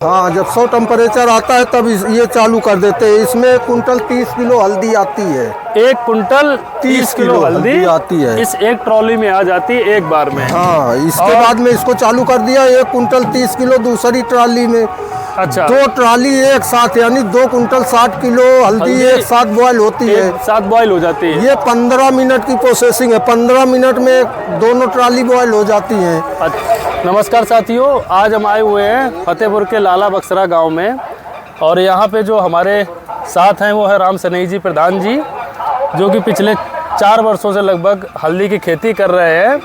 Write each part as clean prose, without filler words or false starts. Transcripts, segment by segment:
हाँ, जब 100 टेम्परेचर आता है तब ये चालू कर देते हैं। इसमें कुंटल 30 किलो हल्दी आती है। 1 कुंटल 30 किलो हल्दी आती है, इस एक ट्रॉली में आ जाती है एक बार में। हाँ, इसके बाद में इसको चालू कर दिया 1 कुंटल 30 किलो दूसरी ट्रॉली में। अच्छा, 2 ट्रॉली एक साथ, यानी 2 कुंटल 60 किलो हल्दी एक साथ बॉयल होती है। एक साथ बॉयल हो जाती है। ये 15 मिनट की प्रोसेसिंग है। 15 मिनट में दोनों ट्रॉली बॉयल हो जाती हैं। नमस्कार साथियों, आज हम आए हुए हैं फतेहपुर के लाला बक्सरा गांव में, और यहाँ पे जो हमारे साथ हैं वो है राम सनेही जी प्रधान जी, जो कि पिछले 4 वर्षों से लगभग हल्दी की खेती कर रहे हैं।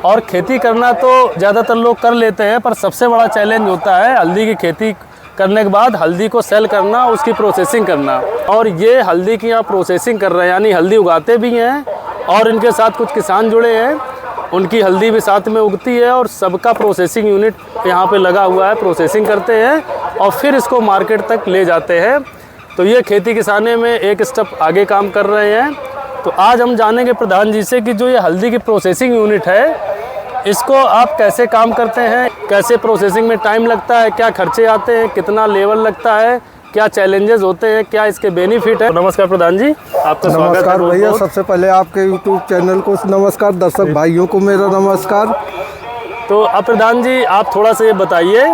और खेती करना तो ज़्यादातर लोग कर लेते हैं, पर सबसे बड़ा चैलेंज होता है हल्दी की खेती करने के बाद हल्दी को सेल करना, उसकी प्रोसेसिंग करना। और ये हल्दी की यहाँ प्रोसेसिंग कर रहे हैं, यानी हल्दी उगाते भी हैं और इनके साथ कुछ किसान जुड़े हैं, उनकी हल्दी भी साथ में उगती है और सबका प्रोसेसिंग यूनिट यहाँ पे लगा हुआ है। प्रोसेसिंग करते हैं और फिर इसको मार्केट तक ले जाते हैं। तो ये खेती किसानी में एक स्टेप आगे काम कर रहे हैं। तो आज हम जानेंगे प्रधान जी से कि जो ये हल्दी की प्रोसेसिंग यूनिट है, इसको आप कैसे काम करते हैं, कैसे प्रोसेसिंग में टाइम लगता है, क्या खर्चे आते हैं, कितना लेवल लगता है, क्या चैलेंजेस होते हैं, क्या इसके बेनिफिट है। नमस्कार प्रधान जी, आपका स्वागत है। नमस्कार भैया, सबसे पहले आपके यूट्यूब चैनल को नमस्कार, दर्शक भाइयों को मेरा नमस्कार। तो अब प्रधान जी आप थोड़ा सा ये बताइए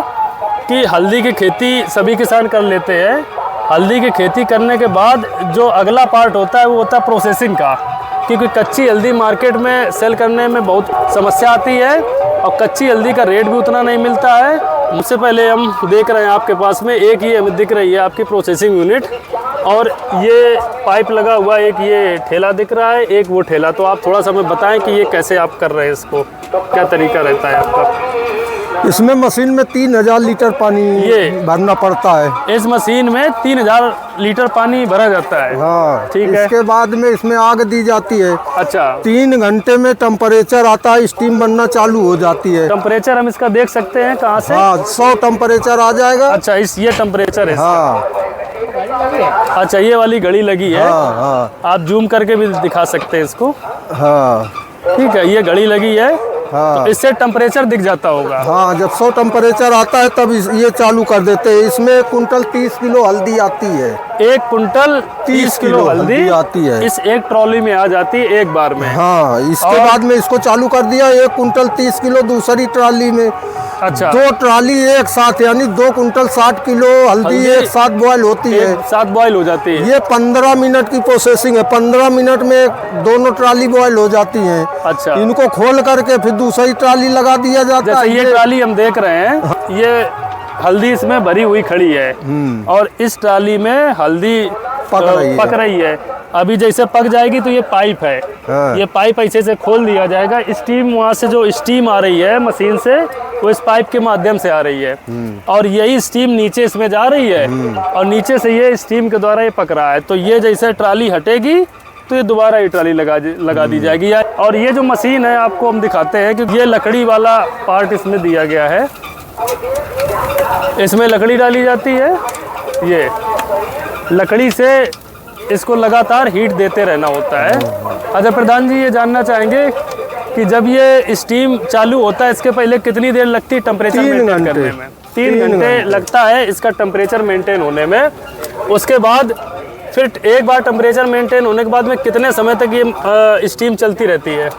कि हल्दी की खेती सभी किसान कर लेते हैं, हल्दी की खेती करने के बाद जो अगला पार्ट होता है वो होता है प्रोसेसिंग का, क्योंकि कच्ची हल्दी मार्केट में सेल करने में बहुत समस्या आती है और कच्ची हल्दी का रेट भी उतना नहीं मिलता है। उससे पहले हम देख रहे हैं आपके पास में एक ये हमें दिख रही है आपकी प्रोसेसिंग यूनिट, और ये पाइप लगा हुआ है, एक ये ठेला दिख रहा है, एक वो ठेला। तो आप थोड़ा सा हमें बताएं कि ये कैसे आप कर रहे हैं, इसको क्या तरीका रहता है आपका। इसमें मशीन में 3000 लीटर पानी भरना पड़ता है। इस मशीन में 3000 लीटर पानी भरा जाता है। हाँ, ठीक है। इसके बाद में इसमें आग दी जाती है। अच्छा, 3 घंटे में टेम्परेचर आता है, स्टीम बनना चालू हो जाती है। टेम्परेचर हम इसका देख सकते हैं कहाँ से? हाँ, 100 टेम्परेचर आ जाएगा। अच्छा, ये टेम्परेचर है। हाँ, अच्छा, ये वाली घड़ी लगी है। हाँ, हाँ, आप जूम करके भी दिखा सकते हैं इसको। हाँ, ठीक है, ये घड़ी लगी है। हाँ, तो इससे टेम्परेचर दिख जाता होगा। हाँ, जब 100 टेम्परेचर आता है तब ये चालू कर देते हैं। इसमें कुंटल 30 किलो हल्दी आती है। 1 कुंटल 30 किलो हल्दी आती है, इस एक ट्रॉली में आ जाती है एक बार में। हाँ, इसके बाद में इसको चालू कर दिया 1 कुंटल 30 किलो दूसरी ट्रॉली में। अच्छा, 2 ट्रॉली एक साथ, यानी 2 कुंटल 60 किलो हल्दी एक साथ बॉयल होती है। साथ बॉयल हो जाती है। ये 15 मिनट की प्रोसेसिंग है। 15 मिनट में दोनों ट्रॉली बॉयल हो जाती हैं। अच्छा, इनको खोल करके फिर दूसरी ट्रॉली लगा दिया जाता है। जैसे ये ट्रॉली हम देख रहे हैं, ये हल्दी इसमें भरी हुई खड़ी है और इस ट्रॉली में हल्दी पक रही है। अभी जैसे पक जाएगी तो ये पाइप है। हाँ। ये पाइप ऐसे से खोल दिया जाएगा। स्टीम वहाँ से जो स्टीम आ रही है मशीन से, वो इस पाइप के माध्यम से आ रही है और यही स्टीम नीचे इसमें जा रही है और नीचे से ये स्टीम के द्वारा ये पक रहा है। तो ये जैसे ट्रॉली हटेगी तो ये दोबारा ये ट्रॉली लगा दी जाएगी। और ये जो मशीन है आपको हम दिखाते हैं, क्योंकि ये लकड़ी वाला पार्ट इसमें दिया गया है। इसमें लकड़ी डाली जाती है। ये लकड़ी से इसको लगातार हीट देते रहना होता है। अच्छा प्रधान जी, ये जानना चाहेंगे कि जब ये स्टीम चालू होता है इसके पहले कितनी देर लगती है टेम्परेचर मेंटेन करने में? 3 घंटे लगता है इसका टेम्परेचर मेंटेन होने में। उसके बाद फिर एक बार टेम्परेचर मेंटेन होने के बाद में कितने समय तक ये स्टीम चलती रहती है?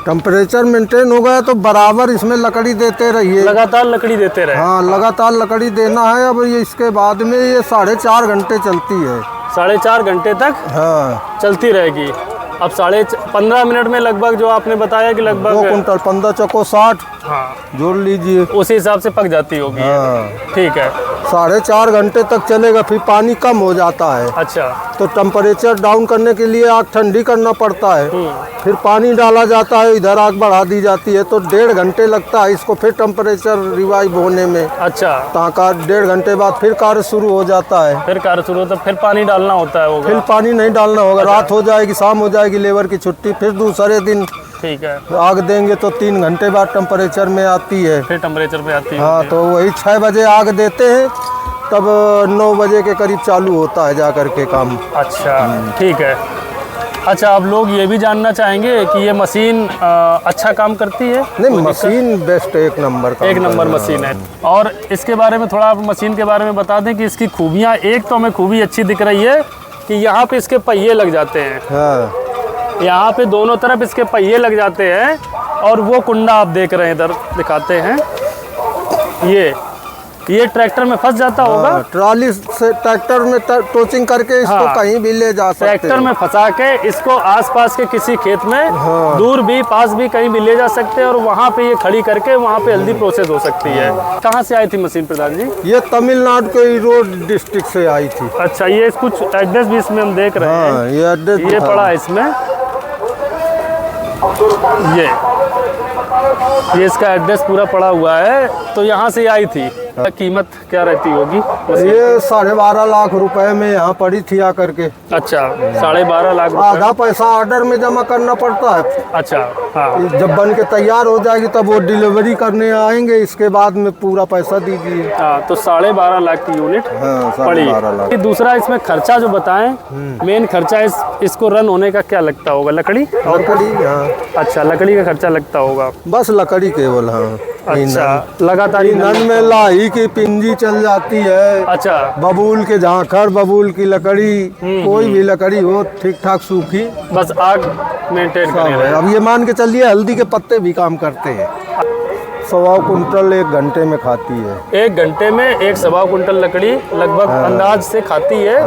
टेम्परेचर मेंटेन हो गया तो बराबर इसमें लकड़ी देते रहिए, लगातार लकड़ी देते रहे। हाँ, लगातार लकड़ी देना है। अब ये इसके बाद में ये 4.5 घंटे चलती है। 4.5 घंटे तक हाँ, चलती रहेगी। अब 15 मिनट में लगभग जो आपने बताया कि लगभग 2 कुंटल 15 चौको 60, हाँ, जोड़ लीजिए, उसी हिसाब से पक जाती होगी। हाँ, ठीक है। 4.5 घंटे तक चलेगा। फिर पानी कम हो जाता है अच्छा, तो टेम्परेचर डाउन करने के लिए आग ठंडी करना पड़ता है। फिर पानी डाला जाता है, इधर आग बढ़ा दी जाती है। तो 1.5 घंटे लगता है इसको फिर टेम्परेचर रिवाइव होने में। अच्छा, ताका 1.5 घंटे बाद फिर कार्य शुरू हो जाता है। फिर कार्य शुरू होता है, फिर पानी डालना होता है होगा। फिर पानी नहीं डालना होगा। रात हो जाएगी, शाम हो जाएगी, लेबर की छुट्टी, फिर दूसरे दिन ठीक है, आग देंगे तो 3 घंटे बाद टेम्परेचर में आती है। फिर टेम्परेचर पे आती है। हाँ, तो वही 6 बजे आग देते हैं, तब 9 बजे के करीब चालू होता है जा कर के काम। अच्छा, ठीक है। अच्छा, अब लोग ये भी जानना चाहेंगे कि ये मशीन अच्छा काम करती है? नहीं, मशीन बेस्ट, एक नंबर का, एक नंबर मशीन है। और इसके बारे में थोड़ा आप मशीन के बारे में बता दें कि इसकी खूबियाँ। एक तो हमें खूबी अच्छी दिख रही है कि यहाँ पे इसके पहिए लग जाते हैं। हाँ, यहाँ पे दोनों तरफ इसके पहिए लग जाते हैं। और वो कुंडा आप देख रहे हैं, इधर दिखाते हैं, ये ट्रैक्टर में फंस जाता होगा। ट्रॉली से ट्रैक्टर में टोचिंग करके इसको कहीं भी ले जा सकते हैं। ट्रैक्टर में फंसा के इसको आसपास के किसी खेत में, दूर भी पास भी कहीं भी ले जा सकते हैं और वहाँ पे ये खड़ी करके वहाँ पे हल्दी प्रोसेस हो सकती है। कहाँ से आई थी मशीन प्रधान जी? ये तमिलनाडु के ईरोड डिस्ट्रिक्ट से आई थी। अच्छा, ये कुछ एड्रेस भी इसमें हम देख रहे हैं। ये एड्रेस ये पड़ा है इसमें, ये इसका एड्रेस पूरा पड़ा हुआ है। तो यहाँ से आई थी। कीमत क्या रहती होगी? ये 12.5 लाख रुपए में यहाँ पड़ी थी आकर के। अच्छा, 12.5 लाख रुपए। आधा पैसा ऑर्डर में जमा करना पड़ता है। अच्छा, हाँ। जब बन के तैयार हो जाएगी तब वो डिलीवरी करने आएंगे, इसके बाद में पूरा पैसा दीजिए। हाँ, तो 12.5 लाख की यूनिट पड़ी। 12.5 लाख। दूसरा इसमें खर्चा जो बताएं, मेन खर्चा इसको रन होने का क्या लगता होगा? लकड़ी? लकड़ी, हाँ। अच्छा, लकड़ी का खर्चा लगता होगा, बस लकड़ी केवल। हाँ, अच्छा, लगातार ईंधन में लाही की पिंजी चल जाती है। अच्छा, बबूल के झांखर, बबूल की लकड़ी, कोई भी लकड़ी हो ठीक ठाक सूखी, बस आग मेंटेन करें। अब ये मान के चलिए हल्दी के पत्ते भी काम करते हैं। 1.25 कुंटल 1 घंटे में खाती है। 1 घंटे में 1.25 कुंटल लकड़ी लगभग अंदाज से खाती है।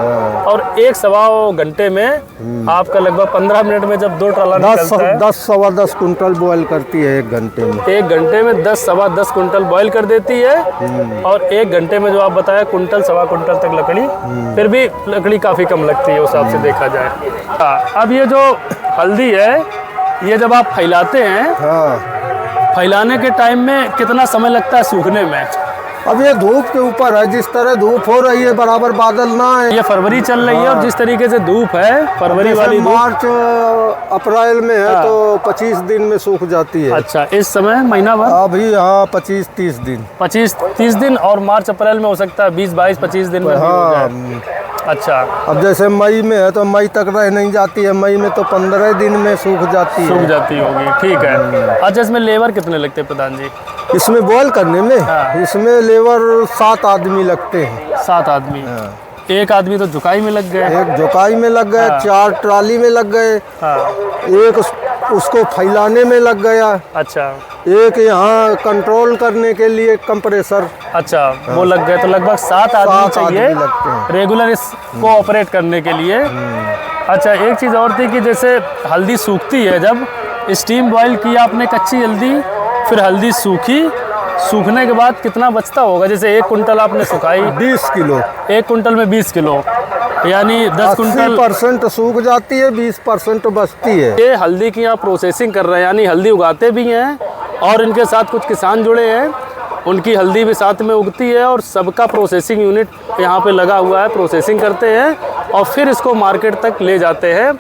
और 1.25 घंटे में आपका लगभग 15 मिनट में जब 2 ट्राला निकलता है, 10 सवा 10 कुंटल बॉयल करती है 1 घंटे में। 1 घंटे में 10 सवा 10 कुंटल बॉयल कर देती है। और 1 घंटे में जो आप बताया कुंटल सवा कुंटल तक लकड़ी, फिर भी लकड़ी काफ़ी कम लगती है उस हिसाब से देखा जाए। हाँ, अब ये जो हल्दी है, ये जब आप फैलाते हैं, हाँ, फैलाने के टाइम में कितना समय लगता है सूखने में? अब ये धूप के ऊपर है, जिस तरह धूप हो रही है बराबर बादल ना है। ये फरवरी चल रही है और जिस तरीके से धूप है, फरवरी वाली धूप, मार्च अप्रैल में है तो 25 दिन में सूख जाती है। अच्छा, इस समय महीना भर अभी हाँ 25-30 दिन। 25-30 दिन। और मार्च अप्रैल में हो सकता है 20-22-25 दिन में भी हो जाए। अच्छा, अब जैसे मई में है तो मई तक रह नहीं जाती है, मई में तो 15 दिन में सूख जाती है। सूख जाती होगी, ठीक है। अच्छा, इसमें लेबर कितने लगते हैं प्रधान जी? इसमें बॉयल करने में? हाँ। इसमें लेबर 7 आदमी लगते हैं। 7 आदमी? हाँ। एक आदमी तो जुकाई में लग गए, एक जुकाई में लग गए, 4 ट्राली में लग गए, एक उसको फैलाने में लग गया, अच्छा, एक यहाँ कंट्रोल करने के लिए कंप्रेसर, अच्छा, वो लग गए। तो लगभग 7 आदमी चाहिए लगते हैं रेगुलर इसको ऑपरेट करने के लिए। अच्छा, एक चीज़ और थी कि जैसे हल्दी सूखती है, जब स्टीम बॉयल किया आपने कच्ची हल्दी, फिर हल्दी सूखी, सूखने के बाद कितना बचता होगा? जैसे 1 कुंटल आपने सुखाई, 20 किलो, 1 कुंटल में 20 किलो, यानी 10 कुंटल। 80% सूख जाती है, 20% बचती है। ये हल्दी की यहाँ प्रोसेसिंग कर रहे हैं, यानी हल्दी उगाते भी हैं और इनके साथ कुछ किसान जुड़े हैं, उनकी हल्दी भी साथ में उगती है और सबका प्रोसेसिंग यूनिट यहाँ पे लगा हुआ है, प्रोसेसिंग करते हैं और फिर इसको मार्केट तक ले जाते हैं।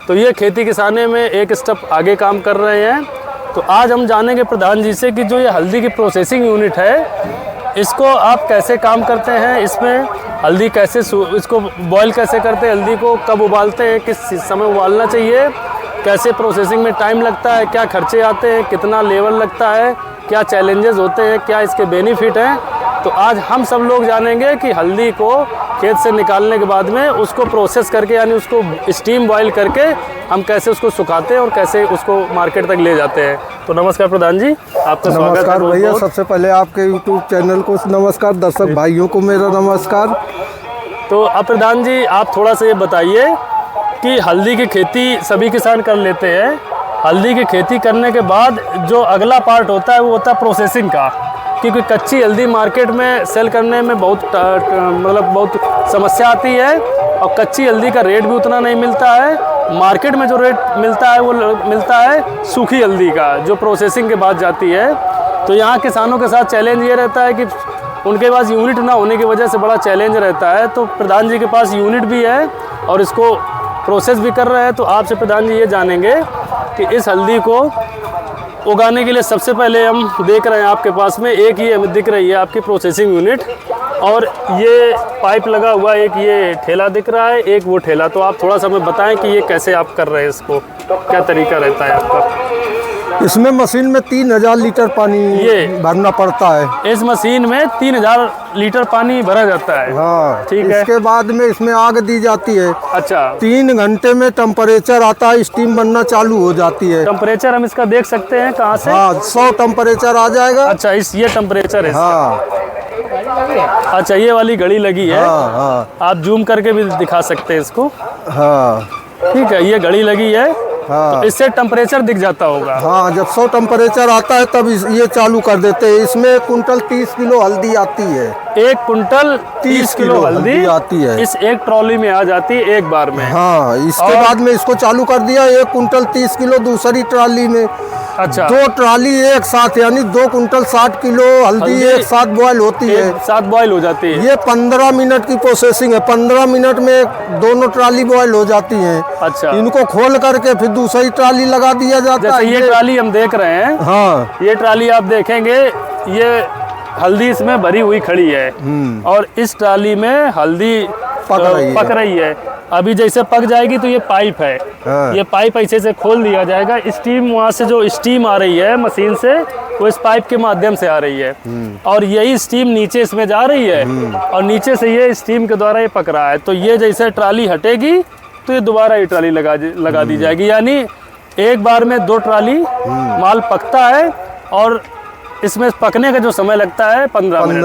तो ये खेती किसानी में एक स्टेप आगे काम कर रहे हैं। तो आज हम जानेंगे प्रधान जी से कि जो ये हल्दी की प्रोसेसिंग यूनिट है, इसको आप कैसे काम करते हैं, इसमें हल्दी कैसे इसको बॉयल कैसे करते हैं, हल्दी को कब उबालते हैं, किस समय उबालना चाहिए, कैसे प्रोसेसिंग में टाइम लगता है, क्या खर्चे आते हैं, कितना लेवल लगता है, क्या चैलेंजेस होते हैं, क्या इसके बेनिफिट हैं। तो आज हम सब लोग जानेंगे कि हल्दी को खेत से निकालने के बाद में उसको प्रोसेस करके, यानी उसको स्टीम बॉयल करके हम कैसे उसको सुखाते हैं और कैसे उसको मार्केट तक ले जाते हैं। तो नमस्कार प्रधान जी, आपका स्वागत है। नमस्कार भैया, सबसे पहले आपके YouTube चैनल को नमस्कार, दर्शक भाइयों को मेरा नमस्कार। तो अब प्रधान जी, आप थोड़ा सा ये बताइए कि हल्दी की खेती सभी किसान कर लेते हैं, हल्दी की खेती करने के बाद जो अगला पार्ट होता है वो होता है प्रोसेसिंग का, क्योंकि कच्ची हल्दी मार्केट में सेल करने में बहुत समस्या आती है और कच्ची हल्दी का रेट भी उतना नहीं मिलता है। मार्केट में जो रेट मिलता है वो मिलता है सूखी हल्दी का, जो प्रोसेसिंग के बाद जाती है। तो यहाँ किसानों के साथ चैलेंज ये रहता है कि उनके पास यूनिट ना होने की वजह से बड़ा चैलेंज रहता है। तो प्रधान जी के पास यूनिट भी है और इसको प्रोसेस भी कर रहे हैं। तो आपसे प्रधान जी ये जानेंगे कि इस हल्दी को उगाने के लिए सबसे पहले हम देख रहे हैं आपके पास में एक ही हमें दिख रही है आपकी प्रोसेसिंग यूनिट, और ये पाइप लगा हुआ, एक ये ठेला दिख रहा है, एक वो ठेला। तो आप थोड़ा सा हमें बताएं कि ये कैसे आप कर रहे हैं इसको, क्या तरीका रहता है आपका? इसमें मशीन में 3000 लीटर पानी ये भरना पड़ता है। इस मशीन में 3000 लीटर पानी भरा जाता है। हाँ, ठीक है। इसके बाद में इसमें आग दी जाती है। अच्छा, 3 घंटे में टेम्परेचर आता है, स्टीम बनना चालू हो जाती है। टेम्परेचर हम इसका देख सकते हैं कहाँ से? हाँ, 100 टेम्परेचर आ जाएगा। अच्छा, ये टेम्परेचर है इसका। हाँ अच्छा, ये वाली घड़ी लगी है। हाँ हाँ आप जूम करके भी दिखा सकते हैं इसको। हाँ ठीक है, ये घड़ी लगी है। हाँ तो इससे टेम्परेचर दिख जाता होगा। हाँ, जब 100 टेम्परेचर आता है तब ये चालू कर देते हैं। इसमें कुंटल 30 किलो हल्दी आती है। 1 कुंटल 30 किलो हल्दी आती है। इस एक ट्रॉली में आ जाती है एक बार में। हाँ, इसके बाद में इसको चालू कर दिया। 1 कुंटल 30 किलो दूसरी ट्रॉली में। अच्छा, 2 ट्रॉली एक साथ, यानी 2 कुंटल 60 किलो हल्दी एक साथ बॉयल होती है। एक साथ बॉयल हो जाती है। ये 15 मिनट की प्रोसेसिंग है। 15 मिनट में दोनों ट्रॉली बॉयल हो जाती हैं। अच्छा, इनको खोल करके फिर दूसरी ट्रॉली लगा दिया जाता जैसे है। ये ट्रॉली हम देख रहे हैं, हाँ, ये ट्रॉली आप देखेंगे, ये हल्दी इसमें भरी हुई खड़ी है और इस ट्रॉली में हल्दी पक रही है। अभी जैसे पक जाएगी तो ये पाइप है। हाँ। ये पाइप ऐसे से खोल दिया जाएगा। स्टीम वहाँ से जो स्टीम आ रही है मशीन से, वो इस पाइप के माध्यम से आ रही है और यही स्टीम नीचे इसमें जा रही है और नीचे से ये स्टीम के द्वारा ये पक रहा है। तो ये जैसे ट्रॉली हटेगी तो ये दोबारा ये ट्रॉली लगा दी जाएगी। यानी एक बार में 2 ट्रॉली माल पकता है और इसमें पकने का जो समय लगता है 15 मिनट।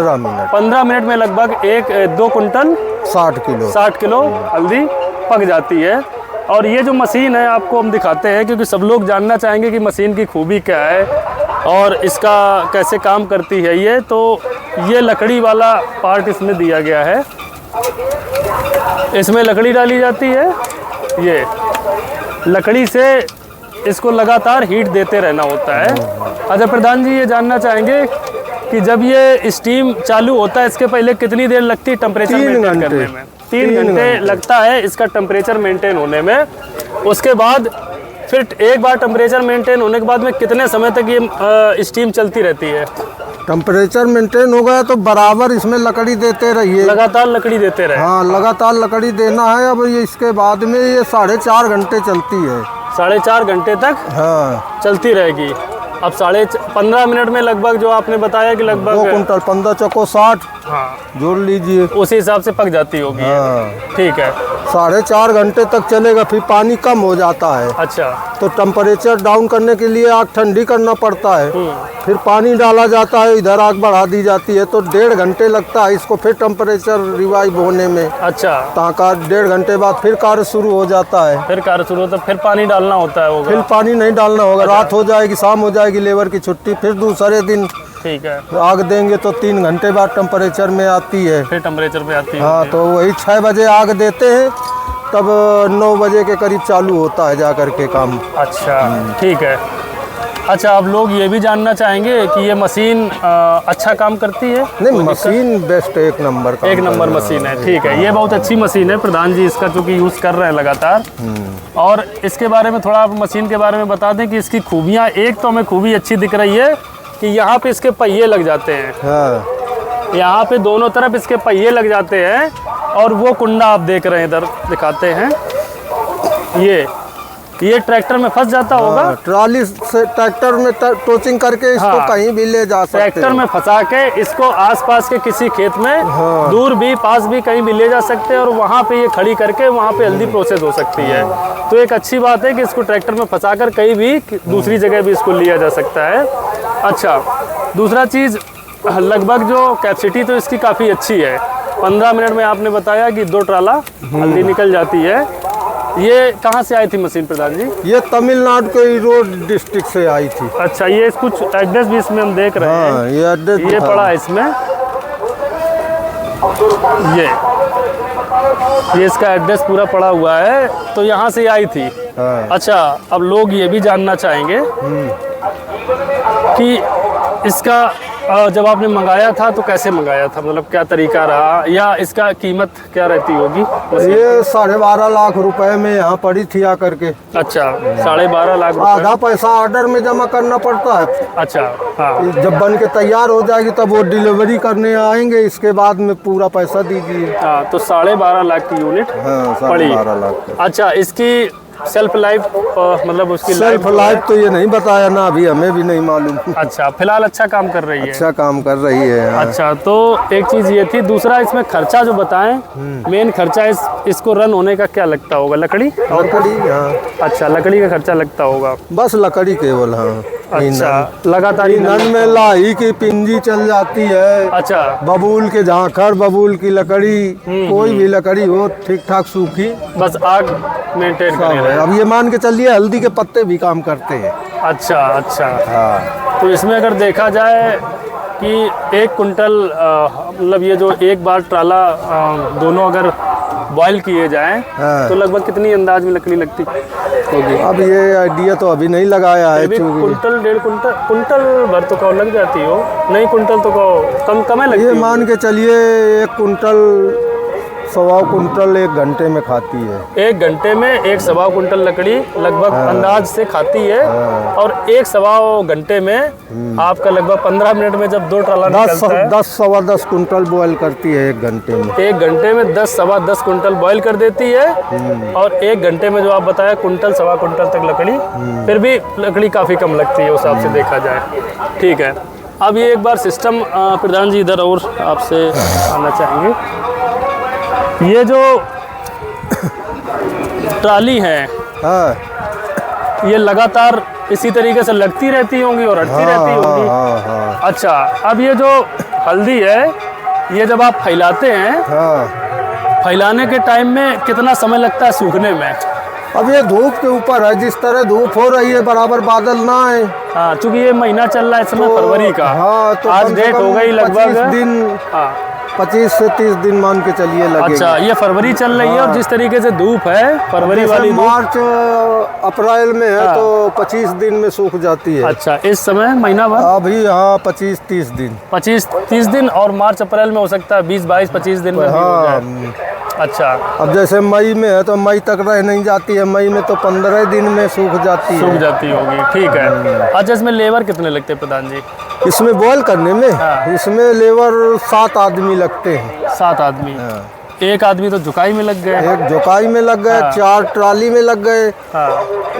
15 मिनट में लगभग 2 कुंटल 60 किलो हल्दी पक जाती है। और ये जो मशीन है आपको हम दिखाते हैं, क्योंकि सब लोग जानना चाहेंगे कि मशीन की खूबी क्या है और इसका कैसे काम करती है। ये तो ये लकड़ी वाला पार्ट इसमें दिया गया है। इसमें लकड़ी डाली जाती है। ये लकड़ी से इसको लगातार हीट देते रहना होता है। अच्छा प्रधान जी, ये जानना चाहेंगे कि जब ये स्टीम चालू होता है इसके पहले कितनी देर लगती है टेम्परेचर मेंटेन करने में? 3 घंटे लगता है इसका टेम्परेचर मेंटेन होने में। उसके बाद फिर एक बार टेम्परेचर मेंटेन होने के बाद में कितने समय तक ये स्टीम चलती रहती है? टेम्परेचर मेंटेन हो गया तो बराबर इसमें लकड़ी देते रहिए। लगातार लकड़ी देते रहे? हाँ, लगातार लकड़ी देना है। अब ये इसके बाद में ये 4.5 घंटे चलती है। 4.5 घंटे तक हाँ चलती रहेगी। अब 15 मिनट में लगभग जो आपने बताया कि लगभग 2 कुंटल 15 चौको 60 हाँ जोड़ लीजिए, उसी हिसाब से पक जाती होगी। हाँ। ठीक है। 4.5 घंटे तक चलेगा, फिर पानी कम हो जाता है। अच्छा, तो टेम्परेचर डाउन करने के लिए आग ठंडी करना पड़ता है। फिर पानी डाला जाता है, इधर आग बढ़ा दी जाती है। तो 1.5 घंटे लगता है इसको फिर टेम्परेचर रिवाइव होने में। अच्छा, ताका 1.5 घंटे बाद फिर कार्य शुरू हो जाता है। फिर कार्य शुरू होता है, फिर पानी डालना होता है होगा? फिर पानी नहीं डालना होगा। रात हो जाएगी, शाम हो जाएगी, लेबर की छुट्टी, फिर दूसरे दिन ठीक है आग देंगे तो 3 घंटे बाद टेम्परेचर में आती है। फिर टेम्परेचर पे आती है। हाँ, तो वही 6 बजे आग देते हैं, तब 9 बजे के करीब चालू होता है जा कर के काम। अच्छा, ठीक है। अच्छा, अब लोग ये भी जानना चाहेंगे कि ये मशीन अच्छा काम करती है? नहीं, मशीन बेस्ट, एक नंबर का, 1 नंबर मशीन है। ठीक है, ये बहुत अच्छी मशीन है प्रधान जी, इसका चूँकि यूज़ कर रहे हैं लगातार। और इसके बारे में थोड़ा आप मशीन के बारे में बता दें कि इसकी खूबियाँ। एक तो हमें खूबी अच्छी दिख रही है कि यहाँ पे इसके पहिए लग जाते हैं। हाँ, यहाँ पे दोनों तरफ इसके पहिए लग जाते हैं और वो कुंडा आप देख रहे हैं, इधर दिखाते हैं। ये ट्रैक्टर में फंस जाता होगा। ट्रॉली से ट्रैक्टर में टोचिंग करके इसको कहीं भी ले जा सकते हैं। ट्रैक्टर में फंसा के इसको आसपास के किसी खेत में, दूर भी पास भी कहीं भी ले जा सकते हैं और वहाँ पे ये खड़ी करके वहाँ पे हल्दी प्रोसेस हो सकती है। तो एक अच्छी बात है कि इसको ट्रैक्टर में फंसा कर कहीं भी दूसरी जगह भी इसको लिया जा सकता है। अच्छा, दूसरा चीज़, लगभग जो कैपेसिटी तो इसकी काफ़ी अच्छी है। 15 मिनट में आपने बताया कि 2 ट्राला हल्दी निकल जाती है। ये कहाँ से आई थी मशीन प्रधान जी? ये तमिलनाडु के ईरोड डिस्ट्रिक्ट से आई थी। अच्छा, ये कुछ एड्रेस भी इसमें हम देख रहे हैं। हाँ, ये एड्रेस ये पड़ा है इसमें, ये इसका एड्रेस पूरा पड़ा हुआ है। तो यहाँ से आई थी। हाँ। अच्छा, अब लोग ये भी जानना चाहेंगे कि इसका जब आपने मंगाया था तो कैसे मंगाया था, मतलब क्या तरीका रहा, या इसका कीमत क्या रहती होगी? ये 12.5 लाख रुपए में यहाँ पड़ी थी आकर के। अच्छा, 12.5 लाख रुपए। आधा पैसा ऑर्डर में जमा करना पड़ता है। अच्छा, हाँ। जब बन के तैयार हो जाएगी तब वो डिलीवरी करने आएंगे, इसके बाद में पूरा पैसा दीजिए। हाँ, तो 12.5 लाख की यूनिट हाँ, पड़ी। 12.5 लाख। अच्छा, इसकी सेल्फ लाइफ मतलब उसकी सेल्फ लाइफ तो ये नहीं बताया ना, अभी हमें भी नहीं मालूम। अच्छा, फिलहाल अच्छा काम कर रही है। अच्छा काम कर रही है। हाँ। अच्छा, तो एक चीज़ ये थी। दूसरा, इसमें खर्चा जो बताएं, मेन खर्चा इसको रन होने का क्या लगता होगा? लकड़ी? लकड़ी, हाँ। अच्छा, लकड़ी का खर्चा लगता होगा। बस लकड़ी केवल, हाँ। अच्छा, लगातार ईंधन में लाही की पिंजी चल जाती है। अच्छा, बबूल के झांखर, बबूल की लकड़ी, कोई भी लकड़ी हो ठीक ठाक सूखी, बस आग मेंटेन सब करें। है। अब ये मान के चलिए हल्दी के पत्ते भी काम करते हैं। अच्छा, अच्छा। हाँ। तो इसमें अगर देखा जाए कि 1 कुंटल मतलब ये जो एक बार ट्राला दोनों अगर बॉयल किए जाएं, हाँ। तो लगभग कितनी अंदाज में लकड़ी लगती होगी? अब ये आइडिया तो अभी नहीं लगाया है। कुंटल, 1.5 कुंटल, कुंटल भर तो कहो लग जाती हो, नहीं कुंटल तो कहो कम लगती ये होगी। मान के चलिए 1 कुंटल 1.25 कुंटल 1 घंटे में खाती है। 1 घंटे में 1.25 कुंटल लकड़ी लगभग अंदाज से खाती है। और 1.25 घंटे में आपका लगभग 15 मिनट में जब 2 ट्राला निकलता है, 10 सवा 10 कुंटल बॉयल करती है 1 घंटे में। 1 घंटे में 10 सवा 10 कुंटल बॉयल कर देती है। और 1 घंटे में जो आप बताया कुंटल सवा कुंटल तक लकड़ी, फिर भी लकड़ी काफ़ी कम लगती है उस हिसाब से देखा जाए। ठीक है, अब ये एक बार सिस्टम प्रधान जी इधर और आपसे आना चाहेंगे। ये जो ट्राली है, हाँ। ये लगातार इसी तरीके से लगती रहती होंगी और हटती रहती होंगी। हाँ, हाँ, अच्छा, अब ये जो हल्दी है, ये जब आप फैलाते हैं, हाँ। फैलाने के टाइम में कितना समय लगता है सूखने में? अब ये धूप के ऊपर है, जिस तरह धूप हो रही है बराबर बादल ना आए। हाँ, चूंकि ये महीना चल रहा है इस समय फरवरी का। हाँ, तो आज कम से डेट कम हो गई लगभग 25 दिन। हाँ, 25 से 30 दिन मान के चलिए लगेगा। अच्छा, ये फरवरी चल रही है और जिस तरीके से धूप है फरवरी वाली धूप, मार्च अप्रैल में है तो 25 दिन में सूख जाती है। अच्छा, इस समय महीना भर अभी हाँ 25-30 दिन। 25-30 दिन, और मार्च अप्रैल में हो सकता है 20-22-25 दिन में भी हो जाए। हाँ। अच्छा, अब जैसे मई में है तो मई तक रह नहीं जाती है, मई में तो 15 दिन में सूख जाती है। सूख जाती होगी। ठीक है। अच्छा, इसमें लेबर कितने लगते हैं प्रधान जी? इसमें बॉयल करने में हाँ। इसमें लेबर 7 आदमी लगते हैं। 7 आदमी। हाँ। एक आदमी तो जुकाई में लग गए। एक जोकाई में लग गए, हाँ। 4 ट्राली में लग गए, हाँ,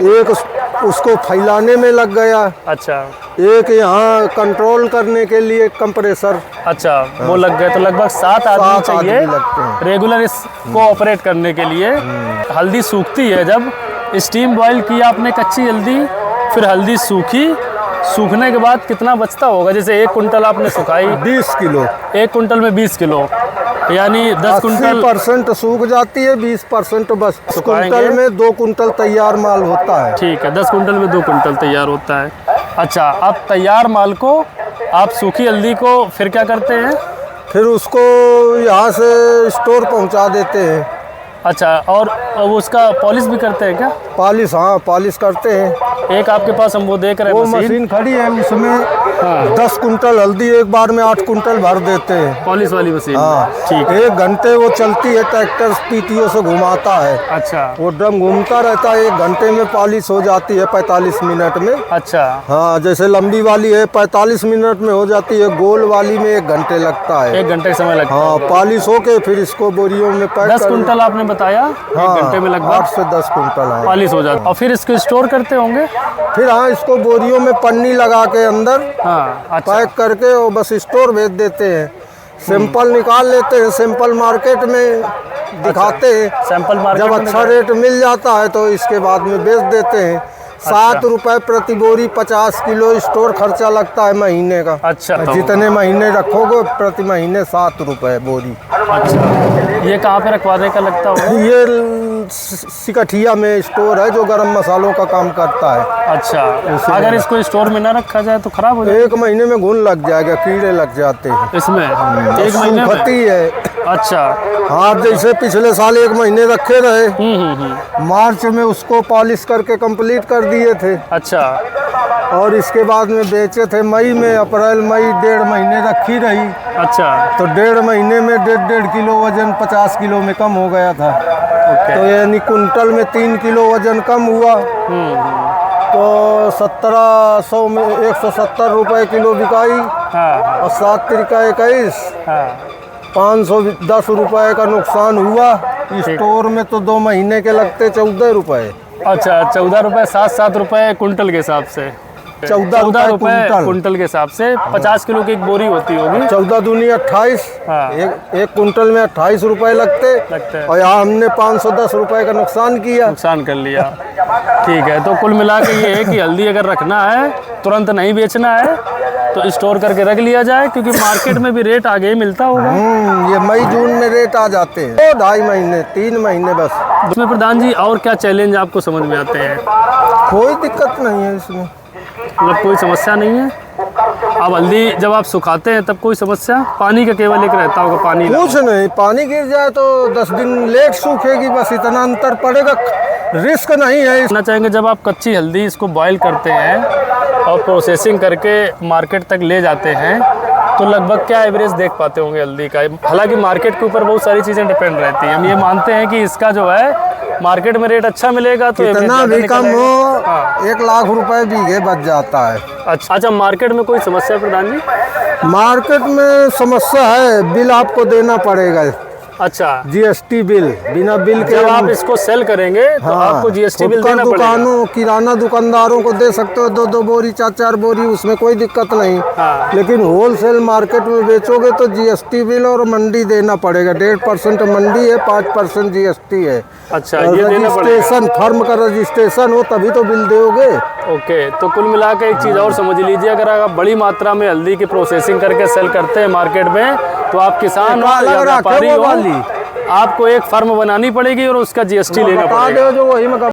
एक उसको फैलाने में लग गया, अच्छा, एक यहाँ कंट्रोल करने के लिए कंप्रेसर। अच्छा, वो लग गए। तो लगभग 7 आदमी 7 चाहिए आदमी लगते हैं। रेगुलर इसको ऑपरेट करने के लिए। हल्दी सूखती है, जब स्टीम बॉयल किया आपने कच्ची हल्दी, फिर हल्दी सूखी, सूखने के बाद कितना बचता होगा? जैसे 1 कुंटल आपने सुखाई, 20 किलो, 1 कुंटल में 20 किलो, यानी 10 कुंटल। 80% सूख जाती है, 20% बस। सुखाएंगे। कुंटल में 2 कुंटल तैयार माल होता है। ठीक है, 10 कुंटल में 2 कुंटल तैयार होता है। अच्छा, अब तैयार माल को आप सूखी हल्दी को फिर क्या करते हैं? फिर उसको यहाँ से स्टोर पहुँचा देते हैं। अच्छा, और अब उसका पॉलिश भी करते हैं क्या? पॉलिश, हाँ पॉलिश करते हैं। एक आपके पास हम वो देख रहे वो हैं मशीन, मशीन खड़ी है, उसमें हाँ। 10 कुंटल हल्दी एक बार में 8 कुंटल भर देते हैं। पॉलिश वाली मशीन। हाँ, ठीक है। 1 घंटे वो चलती है, ट्रैक्टर पीटीओ से घुमाता है। अच्छा, वो ड्रम घूमता रहता है, 1 घंटे में पॉलिश हो जाती है 45 मिनट में। अच्छा, हाँ, जैसे लंबी वाली है 45 मिनट में हो जाती है, गोल वाली में 1 घंटे लगता है। 1 घंटे समय लगता है। हाँ, पॉलिश होके फिर इसको बोरियों में पैक 10 कुंटल आपने बताया, 1 घंटे में लगभग 8 से 10 कुंटल। हाँ। पॉलिश हो जाता है। और फिर इसको स्टोर करते होंगे? फिर हाँ, इसको बोरियों में पन्नी लगा के अंदर हाँ, अच्छा, पैक करके वो बस स्टोर भेज देते हैं। सैंपल निकाल लेते हैं, सैंपल मार्केट में दिखाते हैं। सैंपल मार्केट जब में अच्छा रेट मिल जाता है तो इसके बाद में बेच देते हैं। 7 रुपए प्रति बोरी, 50 किलो स्टोर खर्चा लगता है महीने का। अच्छा, तो जितने महीने रखोगे प्रति महीने 7 रुपए बोरी। अच्छा, ये कहाँ पे रखवाने का लगता होगा? ये सिकठिया में स्टोर है जो गरम मसालों का काम करता है। अच्छा, अगर इसको स्टोर में ना रखा जाए तो खराब हो जाए? 1 महीने में घुन लग जाएगा, कीड़े लग जाते हैं इसमें 1 महीने में? सूखती है। अच्छा, हाँ, जैसे पिछले साल 1 महीने रखे रहे, मार्च में उसको पॉलिश करके कंप्लीट कर दिए थे। अच्छा, और इसके बाद में बेचे थे मई में, अप्रैल मई 1.5 महीने रखी रही। अच्छा। तो 1.5 महीने में 1.5 किलो वजन 50 किलो में कम हो गया था। तो यानी कुंटल में 3 किलो वजन कम हुआ। तो 1700 में 170 रुपए किलो बिकाई। हाँ। और 7 तिरका 21, हाँ। 510 रुपए का नुकसान हुआ। स्टोर में तो 2 महीने के लगते 14 रुपए। अच्छा, 14 रुपये, 7 रुपये कुंटल के हिसाब से। 14 रुपये कुंटल के हिसाब से 50 किलो की एक बोरी होती होगी। 14 दूनी 28। हाँ। एक कुंटल में 28 रुपए लगते हैं। और यहाँ हमने 510 रुपए का नुकसान किया। नुकसान कर लिया। ठीक है, तो कुल मिला के ये है कि हल्दी अगर रखना है, तुरंत नहीं बेचना है, तो स्टोर करके रख लिया जाए, क्योंकि मार्केट में भी रेट आगे ही मिलता होगा। ये मई जून में रेट आ जाते हैं। 2-2.5 महीने 3 महीने बस। इसमें प्रधान जी और क्या चैलेंज आपको समझ में आते हैं? कोई दिक्कत नहीं है इसमें, मतलब कोई समस्या नहीं है। अब हल्दी जब आप सुखाते हैं तब कोई समस्या? पानी का केवल एक रहता होगा, पानी कुछ नहीं, पानी गिर जाए तो 10 दिन लेट सूखेगी, बस इतना अंतर पड़ेगा, रिस्क नहीं है। कहना चाहेंगे जब आप कच्ची हल्दी इसको बॉयल करते हैं और प्रोसेसिंग करके मार्केट तक ले जाते हैं, तो लगभग क्या एवरेज देख पाते होंगे हल्दी का? हालांकि मार्केट के ऊपर बहुत सारी चीज़ें डिपेंड रहती हैं। हम ये मानते हैं कि इसका जो है मार्केट में रेट अच्छा मिलेगा तो इतना भी कम हो 1 लाख रुपए बीघे बच जाता है। अच्छा, मार्केट में कोई समस्या है प्रधान जी? मार्केट में समस्या है, बिल आपको देना पड़ेगा। अच्छा, जीएसटी बिल, बिना बिल के जब आप इसको सेल करेंगे तो आपको जीएसटी बिल देना पड़ेगा। दुकानों, किराना दुकानदारों को दे सकते हो 2-2 बोरी 4-4 बोरी, उसमें कोई दिक्कत नहीं। हाँ। लेकिन होलसेल मार्केट में बेचोगे तो जीएसटी बिल और मंडी देना पड़ेगा। 1.5% मंडी है, 5% जीएसटी है। अच्छा, ये देना पड़ेगा। रजिस्ट्रेशन, फर्म का रजिस्ट्रेशन हो तभी तो बिल दोगे। ओके, तो कुल मिला के एक चीज़ और समझ लीजिए, अगर आप बड़ी मात्रा में हल्दी की प्रोसेसिंग करके सेल करते हैं मार्केट में, तो आप किसान हो या व्यापारी हो, आपको एक फर्म बनानी पड़ेगी और उसका जीएसटी लेना पड़ेगा। जो वही